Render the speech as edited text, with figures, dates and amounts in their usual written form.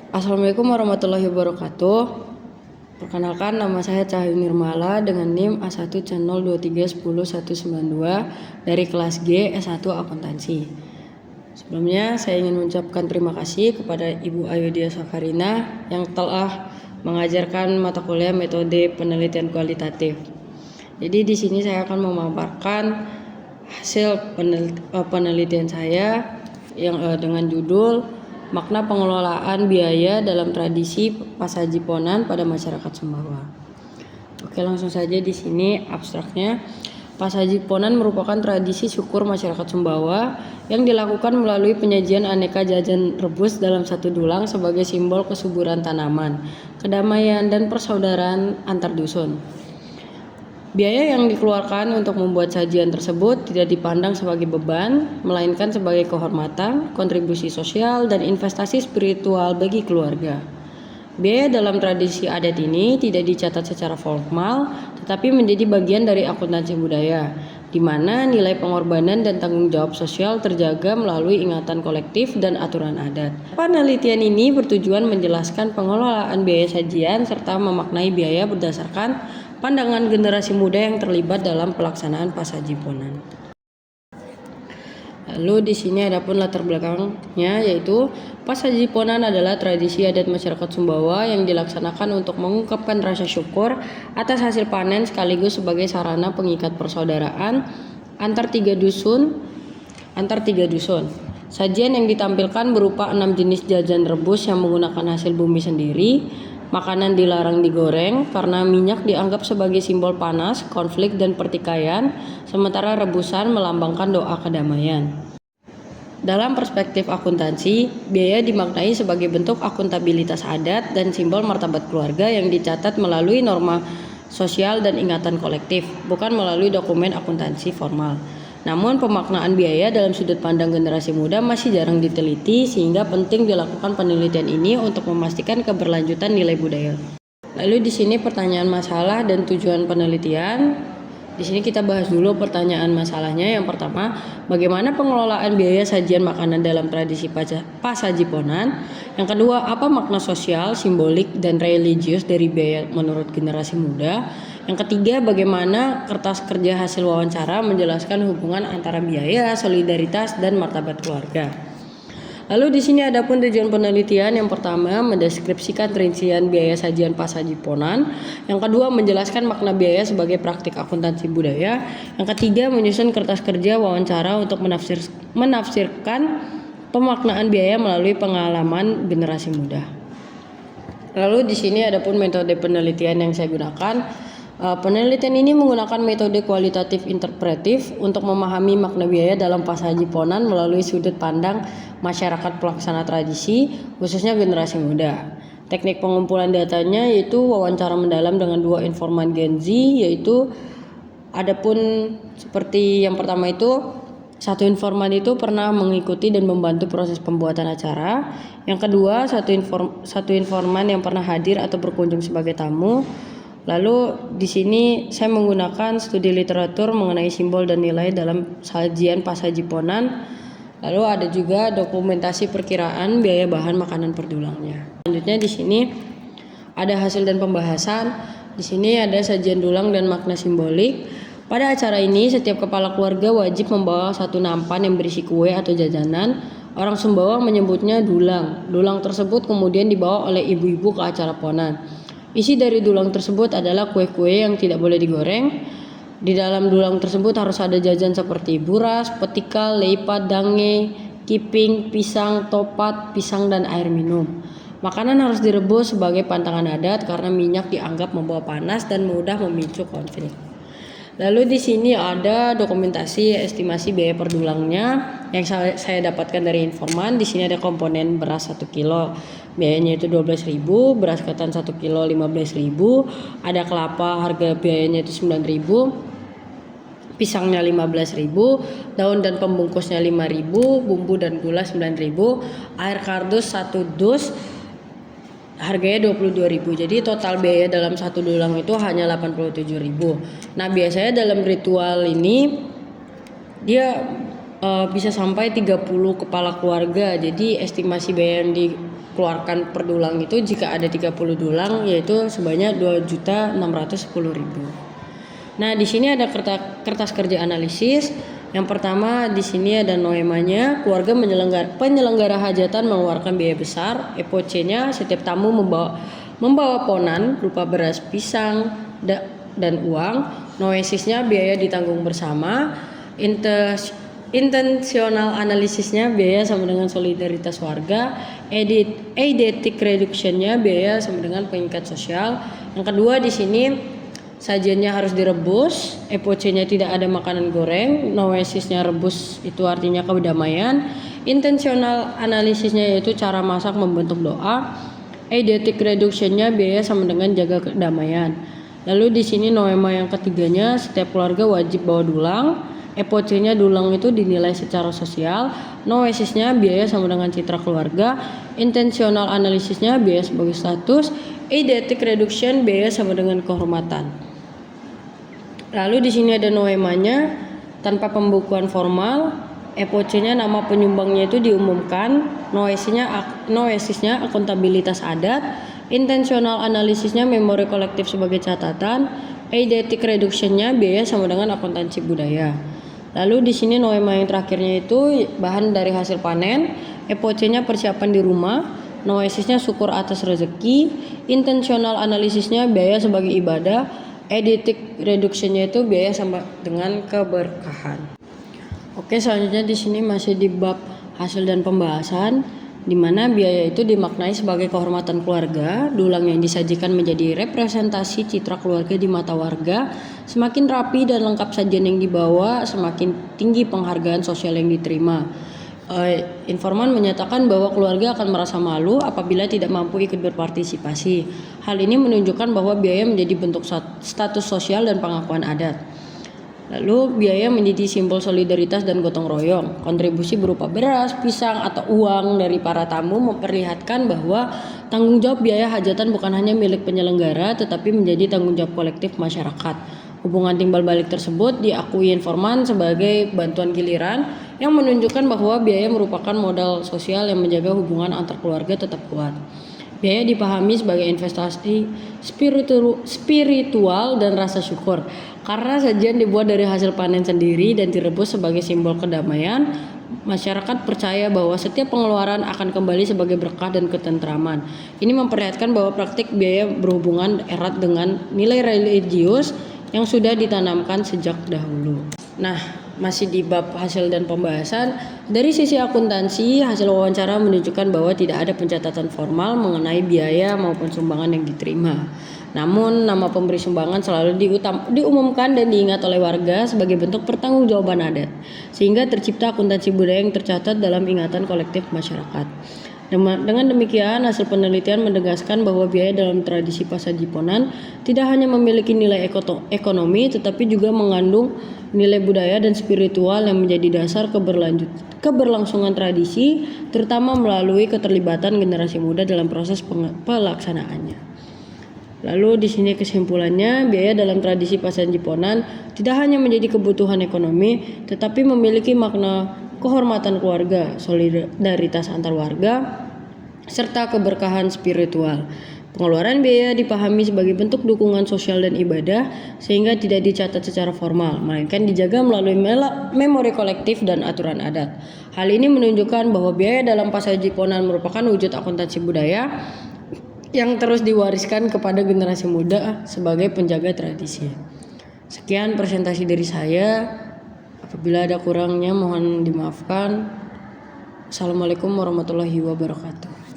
Assalamualaikum warahmatullahi wabarakatuh. Perkenalkan, nama saya Cahyu Nirmala dengan NIM A1C03101192 dari kelas G S1 Akuntansi. Sebelumnya saya ingin mengucapkan terima kasih kepada Ibu Ayudia Safarina yang telah mengajarkan mata kuliah metode penelitian kualitatif. Jadi di sini saya akan memaparkan hasil penelitian saya yang dengan judul Makna pengelolaan biaya dalam tradisi Pasajiponan pada masyarakat Sumbawa. Oke, langsung saja di sini abstraknya. Pasajiponan merupakan tradisi syukur masyarakat Sumbawa yang dilakukan melalui penyajian aneka jajan rebus dalam satu dulang sebagai simbol kesuburan tanaman, kedamaian dan persaudaraan antar dusun. Biaya yang dikeluarkan untuk membuat sajian tersebut tidak dipandang sebagai beban, melainkan sebagai kehormatan, kontribusi sosial, dan investasi spiritual bagi keluarga. Biaya dalam tradisi adat ini tidak dicatat secara formal, tetapi menjadi bagian dari akuntansi budaya, di mana nilai pengorbanan dan tanggung jawab sosial terjaga melalui ingatan kolektif dan aturan adat. Penelitian ini bertujuan menjelaskan pengelolaan biaya sajian serta memaknai biaya berdasarkan pandangan generasi muda yang terlibat dalam pelaksanaan Pasajiponan. Lalu di sini ada pun latar belakangnya, yaitu Pasajiponan adalah tradisi adat masyarakat Sumbawa yang dilaksanakan untuk mengungkapkan rasa syukur atas hasil panen sekaligus sebagai sarana pengikat persaudaraan antar tiga dusun. Sajian yang ditampilkan berupa 6 jenis jajan rebus yang menggunakan hasil bumi sendiri. Makanan dilarang digoreng karena minyak dianggap sebagai simbol panas, konflik, dan pertikaian, sementara rebusan melambangkan doa kedamaian. Dalam perspektif akuntansi, biaya dimaknai sebagai bentuk akuntabilitas adat dan simbol martabat keluarga yang dicatat melalui norma sosial dan ingatan kolektif, bukan melalui dokumen akuntansi formal. Namun pemaknaan biaya dalam sudut pandang generasi muda masih jarang diteliti, sehingga penting dilakukan penelitian ini untuk memastikan keberlanjutan nilai budaya. Lalu di sini pertanyaan masalah dan tujuan penelitian. Di sini kita bahas dulu pertanyaan masalahnya. Yang pertama, bagaimana pengelolaan biaya sajian makanan dalam tradisi Pasajiponan? Yang kedua, apa makna sosial, simbolik, dan religius dari biaya menurut generasi muda? Yang ketiga, bagaimana kertas kerja hasil wawancara menjelaskan hubungan antara biaya, solidaritas, dan martabat keluarga. Lalu di sini ada pun tujuan penelitian. Yang pertama, mendeskripsikan rincian biaya sajian Pasajiponan. Yang kedua, menjelaskan makna biaya sebagai praktik akuntansi budaya. Yang ketiga, menyusun kertas kerja wawancara untuk menafsirkan pemaknaan biaya melalui pengalaman generasi muda. Lalu di sini ada pun metode penelitian yang saya gunakan. Penelitian ini menggunakan metode kualitatif interpretif untuk memahami makna biaya dalam Pasajiponan melalui sudut pandang masyarakat pelaksana tradisi, khususnya generasi muda. Teknik pengumpulan datanya yaitu wawancara mendalam dengan 2 informan Gen Z, yaitu adapun seperti yang pertama itu, satu informan itu pernah mengikuti dan membantu proses pembuatan acara. Yang kedua, satu informan yang pernah hadir atau berkunjung sebagai tamu. Lalu di sini saya menggunakan studi literatur mengenai simbol dan nilai dalam sajian Pasajiponan. Lalu ada juga dokumentasi perkiraan biaya bahan makanan per dulangnya. Selanjutnya di sini ada hasil dan pembahasan. Di sini ada sajian dulang dan makna simbolik. Pada acara ini setiap kepala keluarga wajib membawa satu nampan yang berisi kue atau jajanan. Orang Sumbawa menyebutnya dulang. Dulang tersebut kemudian dibawa oleh ibu-ibu ke acara ponan. Isi dari dulang tersebut adalah kue-kue yang tidak boleh digoreng. Di dalam dulang tersebut harus ada jajan seperti buras, petikal, leipat, dange, kiping, pisang, topat, pisang, dan air minum. Makanan harus direbus sebagai pantangan adat karena minyak dianggap membawa panas dan mudah memicu konflik. Lalu di sini ada dokumentasi estimasi biaya per dulangnya yang saya dapatkan dari informan. Di sini ada komponen beras 1 kilo, biayanya itu 12.000, beras ketan 1 kilo 15.000, ada kelapa harga biayanya itu 9.000, pisangnya 15.000, daun dan pembungkusnya 5.000, bumbu dan gula 9.000, air kardus 1 dus harganya 22.000. Jadi total biaya dalam satu dulang itu hanya 87.000. Nah, biasanya dalam ritual ini dia bisa sampai 30 kepala keluarga. Jadi estimasi biaya yang dikeluarkan per dulang itu jika ada 30 dulang yaitu sebanyak 2.610.000. Nah, di sini ada kertas kerja analisis. Yang pertama di sini ada noemanya, keluarga penyelenggara hajatan mengeluarkan biaya besar. EPOC-nya setiap tamu membawa ponan berupa beras, pisang, dan uang. Noesisnya biaya ditanggung bersama. Intentional analisisnya biaya sama dengan solidaritas warga. Eidetic reductionnya biaya sama dengan pengikat sosial. Yang kedua di sini sajiannya harus direbus, EPOC-nya tidak ada makanan goreng, noesisnya rebus itu artinya kedamaian, intentional analisisnya yaitu cara masak membentuk doa, eidetic reductionnya biaya sama dengan jaga kedamaian. Lalu di sini noema yang ketiganya setiap keluarga wajib bawa dulang, EPOC-nya dulang itu dinilai secara sosial, noesisnya biaya sama dengan citra keluarga, intentional analisisnya biaya sebagai status, eidetic reduction biaya sama dengan kehormatan. Lalu di sini ada noemanya tanpa pembukuan formal, EPOC-nya nama penyumbangnya itu diumumkan, noesisnya akuntabilitas adat, intentional analisisnya memori kolektif sebagai catatan, eidetic reduction-nya biaya sama dengan akuntansi budaya. Lalu di sini noema yang terakhirnya itu bahan dari hasil panen, EPOC-nya persiapan di rumah, noesisnya syukur atas rezeki, intentional analisisnya biaya sebagai ibadah, eidetic reduction-nya itu biaya sama dengan keberkahan. Oke, selanjutnya di sini masih di bab hasil dan pembahasan, di mana biaya itu dimaknai sebagai kehormatan keluarga. Dulang yang disajikan menjadi representasi citra keluarga di mata warga. Semakin rapi dan lengkap sajian yang dibawa, semakin tinggi penghargaan sosial yang diterima. Informan menyatakan bahwa keluarga akan merasa malu apabila tidak mampu ikut berpartisipasi. Hal ini menunjukkan bahwa biaya menjadi bentuk status sosial dan pengakuan adat. Lalu biaya menjadi simbol solidaritas dan gotong royong. Kontribusi berupa beras, pisang, atau uang dari para tamu memperlihatkan bahwa tanggung jawab biaya hajatan bukan hanya milik penyelenggara tetapi menjadi tanggung jawab kolektif masyarakat. Hubungan timbal balik tersebut diakui informan sebagai bantuan giliran yang menunjukkan bahwa biaya merupakan modal sosial yang menjaga hubungan antar keluarga tetap kuat. Biaya dipahami sebagai investasi spiritual dan rasa syukur. Karena sajian dibuat dari hasil panen sendiri dan direbus sebagai simbol kedamaian, masyarakat percaya bahwa setiap pengeluaran akan kembali sebagai berkah dan ketentraman. Ini memperlihatkan bahwa praktik biaya berhubungan erat dengan nilai religius yang sudah ditanamkan sejak dahulu. Nah, masih di bab hasil dan pembahasan, dari sisi akuntansi, hasil wawancara menunjukkan bahwa tidak ada pencatatan formal mengenai biaya maupun sumbangan yang diterima. Namun, nama pemberi sumbangan selalu diumumkan dan diingat oleh warga sebagai bentuk pertanggungjawaban adat, sehingga tercipta akuntansi budaya yang tercatat dalam ingatan kolektif masyarakat. Dengan demikian, hasil penelitian menegaskan bahwa biaya dalam tradisi Pasajiponan tidak hanya memiliki nilai ekonomi, tetapi juga mengandung nilai budaya dan spiritual yang menjadi dasar keberlangsungan tradisi, terutama melalui keterlibatan generasi muda dalam proses pelaksanaannya. Lalu di sini kesimpulannya, biaya dalam tradisi Pasajiponan tidak hanya menjadi kebutuhan ekonomi, tetapi memiliki makna kehormatan keluarga, solidaritas antar warga, serta keberkahan spiritual. Pengeluaran biaya dipahami sebagai bentuk dukungan sosial dan ibadah sehingga tidak dicatat secara formal, melainkan dijaga melalui memori kolektif dan aturan adat. Hal ini menunjukkan bahwa biaya dalam Pasajiponan merupakan wujud akuntansi budaya yang terus diwariskan kepada generasi muda sebagai penjaga tradisi. Sekian presentasi dari saya. Apabila ada kurangnya mohon dimaafkan. Assalamualaikum warahmatullahi wabarakatuh.